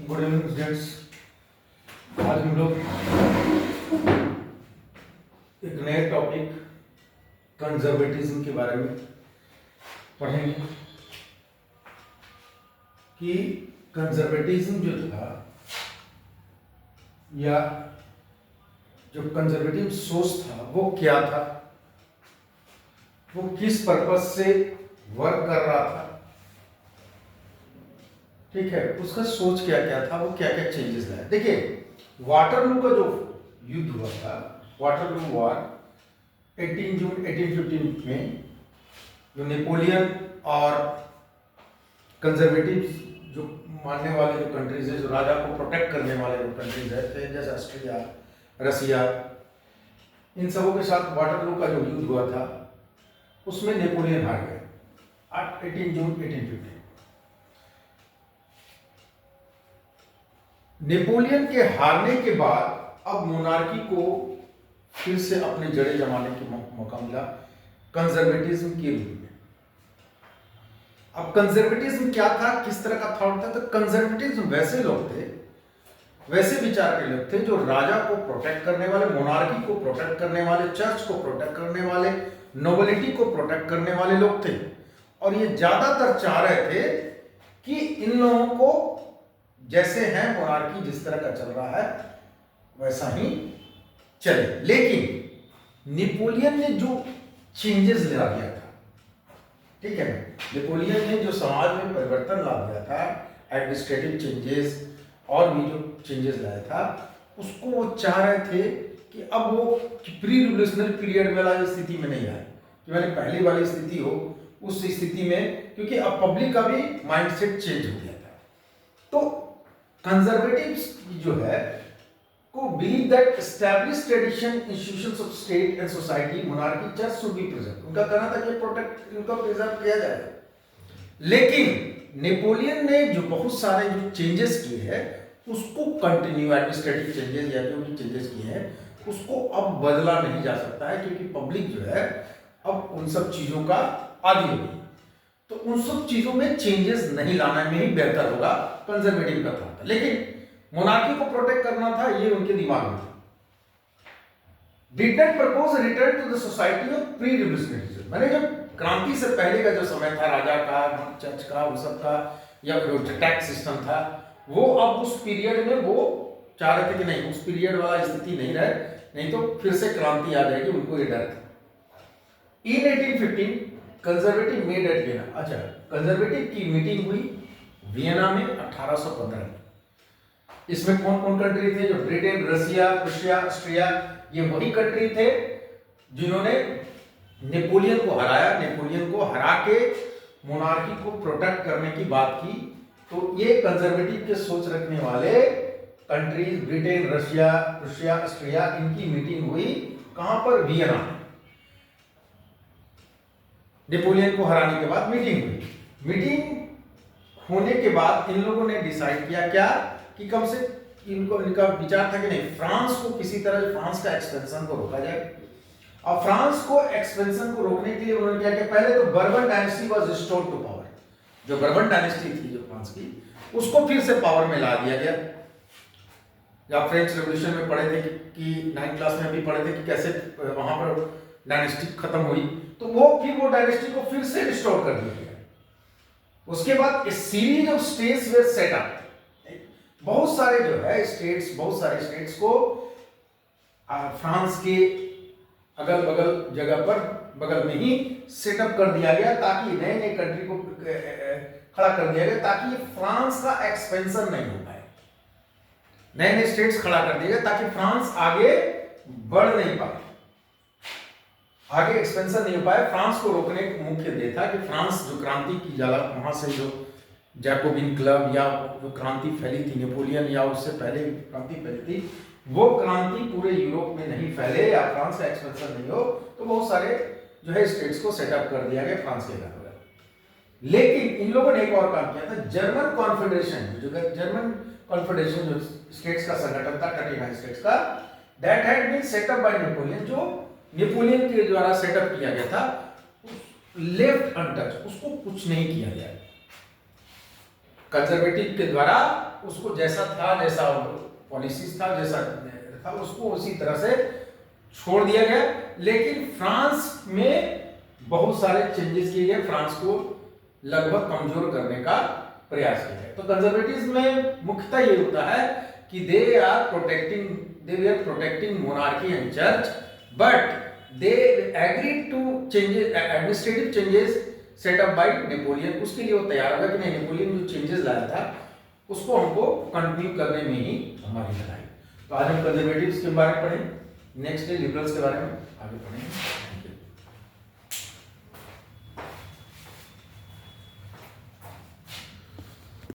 Good evening students. आज हम लोग एक नए टॉपिक कंजर्वेटिज्म के बारे में पढ़ेंगे कि कंजर्वेटिज्म जो था या जो कंजर्वेटिव सोच था वो क्या था, वो किस पर्पस से वर्क कर रहा था, ठीक है, उसका सोच क्या क्या था, वो क्या क्या चेंजेस लाया। देखिए वाटरलू का जो युद्ध हुआ था, वाटरलू वॉर 18 जून 1815 में, जो नेपोलियन और कंजर्वेटिव जो मानने वाले जो कंट्रीज है, जो राजा को प्रोटेक्ट करने वाले जो कंट्रीज है जैसे ऑस्ट्रिया, रसिया, इन सबों के साथ वाटरलू का जो युद्ध हुआ था उसमें नेपोलियन हार गए 18 जून 1815। नेपोलियन के हारने के बाद अब मोनार्की को फिर से अपने जड़े जमाने की मौका मिला कंजर्वेटिज्म के रूप में। अब कंजर्वेटिज्म क्या था, किस तरह का थॉट था? तो कंजर्वेटिज्म वैसे लोग थे, वैसे विचार के लोग थे जो राजा को प्रोटेक्ट करने वाले, मोनार्की को प्रोटेक्ट करने वाले, चर्च को प्रोटेक्ट करने वाले, नोबिलिटी को प्रोटेक्ट करने वाले लोग थे। और ये ज्यादातर चाह रहे थे कि इन लोगों को जैसे हैं, मोनार्की जिस तरह का चल रहा है वैसा ही चले। लेकिन नेपोलियन ने जो चेंजेस ला दिया था, ठीक है, नेपोलियन ने जो समाज में परिवर्तन ला दिया था, एडमिनिस्ट्रेटिव चेंजेस और भी जो चेंजेस लाया था, उसको वो चाह रहे थे कि अब वो प्री रिवोल्यूशनरी पीरियड वाला स्थिति में नहीं आए, कि मैंने पहली वाली स्थिति हो उस स्थिति में, क्योंकि अब पब्लिक का भी माइंडसेट चेंज हो गया था। तो कंजर्वेटिव्स जो है को believe that established tradition, institutions of state and society, monarchy, church should be preserve. उनका कहना था कि प्रोटेक्ट, इनको प्रिजर्व किया जाए। लेकिन नेपोलियन ने जो बहुत सारे जो चेंजेस किए हैं उसको कंटिन्यू, एडमिनिस्ट्रेटिव चेंजेस या जो भी चेंजेस किए हैं उसको अब बदला नहीं जा सकता है, क्योंकि पब्लिक जो है अब उन सब चीजों का आदी हो गई। तो उन सब चीजों में चेंजेस नहीं लाना में ही बेहतर होगा, कंजर्वेटिव का था। लेकिन मोनार्की को प्रोटेक्ट करना था, ये उनके दिमाग में था। Did not propose return to the society of pre revolutionary, मैंने जब क्रांति से पहले का जो समय था, राजा का, चर्च का, वो सब का, या जो टैक्स सिस्टम था, वो अब उस पीरियड में वो चाह रहे थे कि नहीं, उस पीरियड वाला स्थिति नहीं रहे, नहीं तो फिर से क्रांति आ जाएगी, उनको ये डर था। इन 1815 कंजर्वेटिव मेड एट वियना, अच्छा, कंजर्वेटिव की मीटिंग हुई वियना में 1815 में। इसमें कौन कौन कंट्री थे? जो ब्रिटेन, रसिया, प्रूशिया, ऑस्ट्रिया, ये वही कंट्री थे जिन्होंने नेपोलियन को हराया। नेपोलियन को हरा के मोनार्की को प्रोटेक्ट करने की बात की। तो ये कंजर्वेटिव के सोच रखने वाले countries, Britain, Russia, Prussia, Austria, इनकी मीटिंग हुई कहां पर? वियना में। नेपोलियन को हराने के बाद मीटिंग हुई। मीटिंग होने के बाद इन लोगों ने डिसाइड किया क्या, कि कम से इनका विचार था कि नहीं, फ्रांस को किसी तरह फ्रांस का एक्सपेंशन को रोका जाए। और फ्रांस को एक्सपेंशन को रोकने के लिए उन्होंने क्या किया? पहले तो Bourbon dynasty was restored to power, जो बर्बन डायनेस्टी थी जो फ्रांस की, उसको फिर से पावर में ला दिया गया। जब फ्रेंच रेवोल्यूशन में पढ़े थे कि 9th क्लास में भी पढ़े थे कि कैसे वहां पर डायनेस्टी खत्म हुई, तो वो डायनेस्टी को फिर से रिस्टोर कर दिया गया। उसके बाद a series of states were set up, बहुत सारे जो है स्टेट्स, बहुत सारे स्टेट्स को फ्रांस के अगल बगल जगह पर बगल में ही सेटअप कर दिया गया, ताकि नए नए कंट्री को खड़ा कर दिया गया, ताकि फ्रांस का एक्सपेंशन नहीं हो पाए। नए नए स्टेट्स खड़ा कर दिए गए ताकि फ्रांस आगे बढ़ नहीं पाए, आगे एक्सपेंशन नहीं हो पाए। फ्रांस को रोकने का मुख्य ध्येय था कि फ्रांस जो क्रांति की जाला, वहां से जो जैकोबिन क्लब या जो क्रांति फैली थी, नेपोलियन या उससे पहले क्रांति फैली थी, वो क्रांति पूरे यूरोप में नहीं फैले या फ्रांस का एक्सपेंशन नहीं हो, तो बहुत सारे जो है स्टेट्स को सेटअप कर दिया गया फ्रांस के घर। लेकिन इन लोगों ने एक और काम किया था, जर्मन कॉन्फेडरेशन, जो जर्मन कॉन्फेडरेशन जो स्टेट्स का संगठन था 39 स्टेट्स का, that had been set up by Napoleon, जो नेपोलियन के द्वारा सेटअप किया गया था, लेफ्ट अनटच, उसको कुछ नहीं किया गया। कंजर्वेटिव के द्वारा उसको जैसा था, जैसा पॉलिसीज था, जैसा था, उसको उसी तरह से छोड़ दिया गया। लेकिन फ्रांस में बहुत सारे चेंजेस किए गए, फ्रांस को लगभग कमजोर करने का प्रयास किया गया। तो कंजर्वेटिव्स में मुख्यतः ये होता है कि they are protecting monarchy and church, but they agreed to changes, administrative changes set up by Napoleon. उसके लिए वो तैयार होगा कि नहीं, नेपोलियन जो चेंजेस लाया था उसको हमको कंटिन्यू करने में ही हमारी लड़ाई। तो आज हम कंजर्वेटिव्स के बारे में पढ़ें, नेक्स्ट डे लिबरल्स के बारे में आगे पढ़ेंगे।